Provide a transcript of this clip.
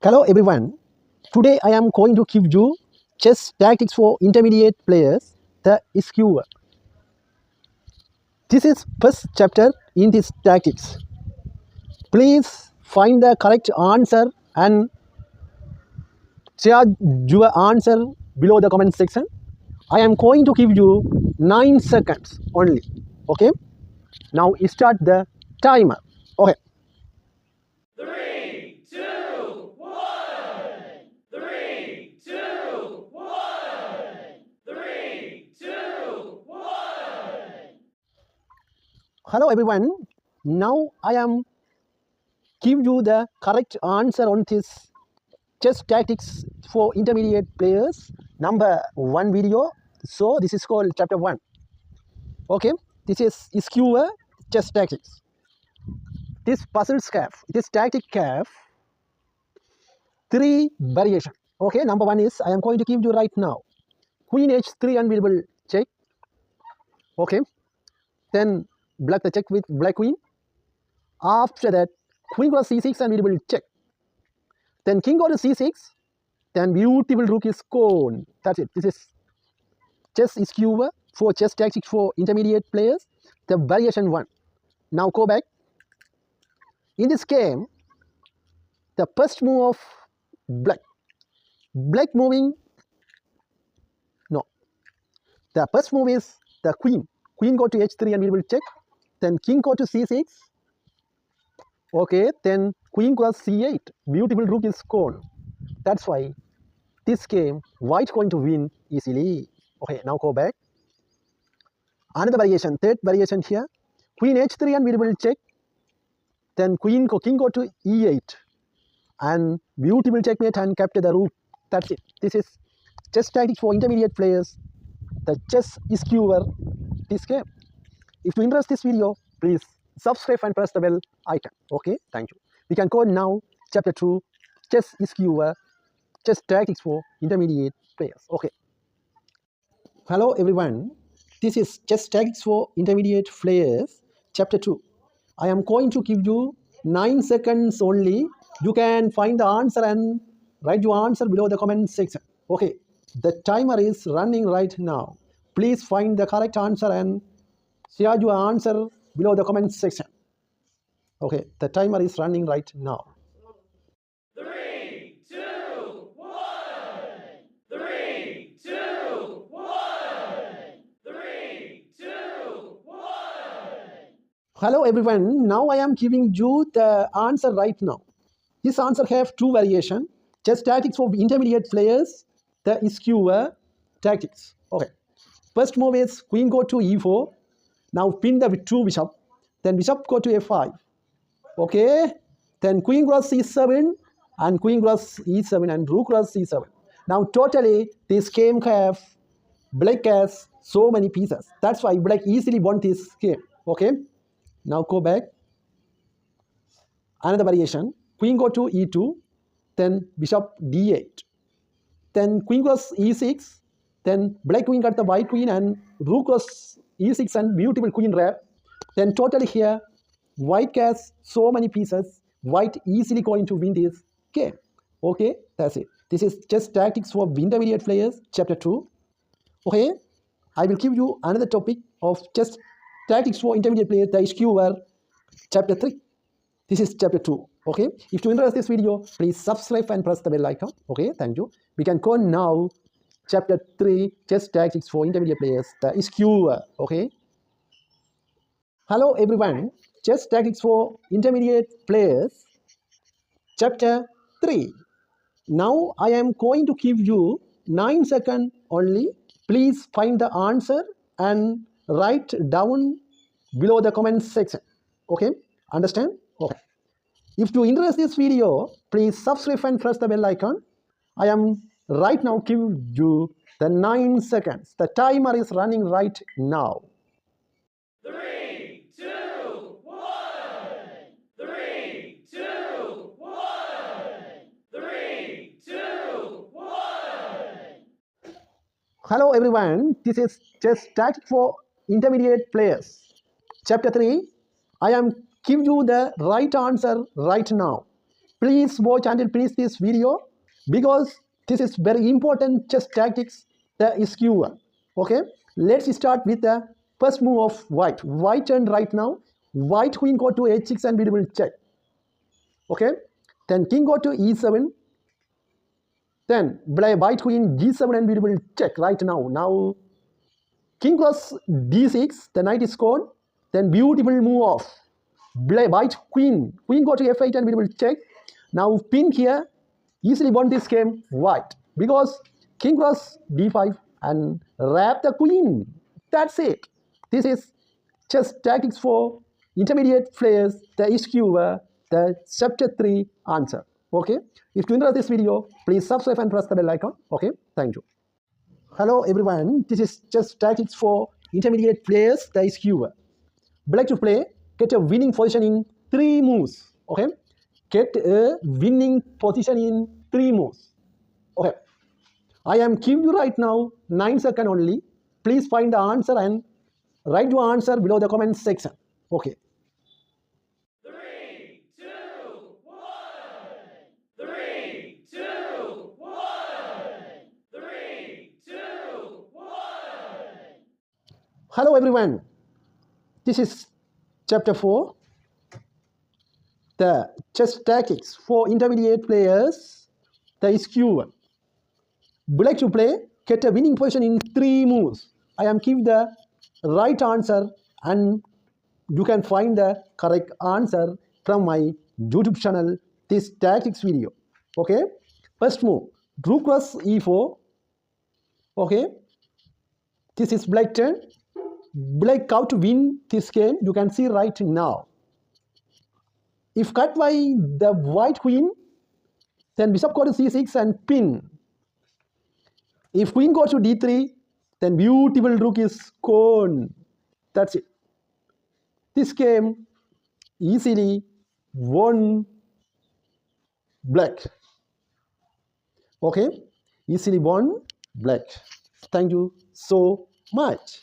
Hello everyone. Today I am going to give you chess tactics for intermediate players, the skewer. This is first chapter in this tactics. Please find the correct answer and share your answer below the comment section. I am going to give you 9 seconds only. Okay. Now start the timer. Okay. Three, two, one. Three, two, one. Three, two, one. Hello everyone. Now I am give you the correct answer on this chess tactics for intermediate players number 1 video. So this is called chapter 1. Okay, this is skewer chess tactics. This puzzle calf, this tactic calf, 3 variation. Okay, number 1 is I am going to give you right now. Queen h3 and we will check. Okay, then black the check with black queen. After that, queen goes c6 and we will check. Then king go to c6. Then beautiful rook is gone. That's it. This is chess skewer for chess tactics for intermediate players, the variation 1. Now go back. In this game, the first move of black moving, no. The first move is the queen. Queen go to h3 and we will check. Then king go to c6. Okay, then queen goes c8. Beautiful rook is gone. That's why this game, white going to win easily. Okay, now go back. Another variation, third variation here. Queen h3 and we will check. Then king go to e8 and beautiful checkmate and capture the rook. That's it. This is chess tactics for intermediate players, the chess skewer this game. If you interest this video, please subscribe and press the bell icon. Okay, thank you. We can go now chapter 2, chess skewer, chess tactics for intermediate players. Okay. Hello everyone. This is chess tactics for intermediate players, chapter 2. I am going to give you 9 seconds only. You can find the answer and write your answer below the comment section. Okay, the timer is running right now. Please find the correct answer and share your answer below the comment section. Okay, the timer is running right now. Three, two, one. Three, two, one. Three, two, one. Hello everyone. Now I am giving you the answer right now. This answer have 2 variation. Chess tactics for intermediate players, the skewer tactics. Okay. First move is queen go to e4. Now pin the 2 bishop. Then bishop go to f5. Okay. Then queen cross c7 and queen cross e7 and rook cross c7. Now totally this game have black has so many pieces. That's why black easily won this game. Okay. Now go back. Another variation. Queen go to e2. Then bishop d8. Then queen cross e6. Then black queen got the white queen and rook cross e6 and beautiful queen wrap. Then totally here, white has so many pieces. White easily going to win this game. Okay, that's it. This is chess tactics for intermediate players, chapter 2. Okay, I will give you another topic of chess tactics for intermediate players, the skewer, chapter 3. This is chapter 2. Okay, if you interest this video, please subscribe and press the bell icon. Okay, thank you. We can go now chapter 3, chess tactics for intermediate players, the skewer. Okay. Hello everyone. Chess tactics for intermediate players, chapter 3. Now I am going to give you 9 seconds only. Please find the answer and write down below the comment section. Okay, understand? Okay. If you interest this video, please subscribe and press the bell icon. I am right now giving you the 9 seconds. The timer is running right now. Three, two, one. Three, two, one. Three, two, one. Hello everyone. This is chess tactics for intermediate players. Chapter 3. I am giving you the right answer right now. Please watch until finish this video because this is very important chess tactics, the skewer. Okay, let's start with the first move of white. White turned right now. White queen go to h6 and we will check. Okay, then king go to e7. Then white queen g7 and we will check right now. Now king plus d6, the knight is gone. Then beautiful move of white queen. Queen go to f8 and we will check. Now pin here, easily won this game white because king plus d5 and wrap the queen. That's it. This is chess tactics for intermediate players, the skewer, the chapter 3 answer. Okay. If you enjoy this video, please subscribe and press the bell icon. Okay. Thank you. Hello everyone. This is chess tactics for intermediate players, the skewer. Black to play, get a winning position in 3 moves. Okay. Get a winning position in 3 moves. Okay. I am giving you right now 9 seconds only. Please find the answer and write your answer below the comment section. Okay. 3, 2, 1. 3, 2, 1. 3, 2, 1. Hello everyone. This is chapter 4. The chess tactics for intermediate players, the skewer. Black to play, get a winning position in 3 moves. I am giving the right answer and you can find the correct answer from my YouTube channel, this tactics video. Okay. First move, rook cross e4. Okay. This is black turn. Black how to win this game, you can see right now. If cut by the white queen, then bishop go to c6 and pin. If queen goes to d3, then beautiful rook is gone. That's it. This game easily won black. Okay, easily won black. Thank you so much.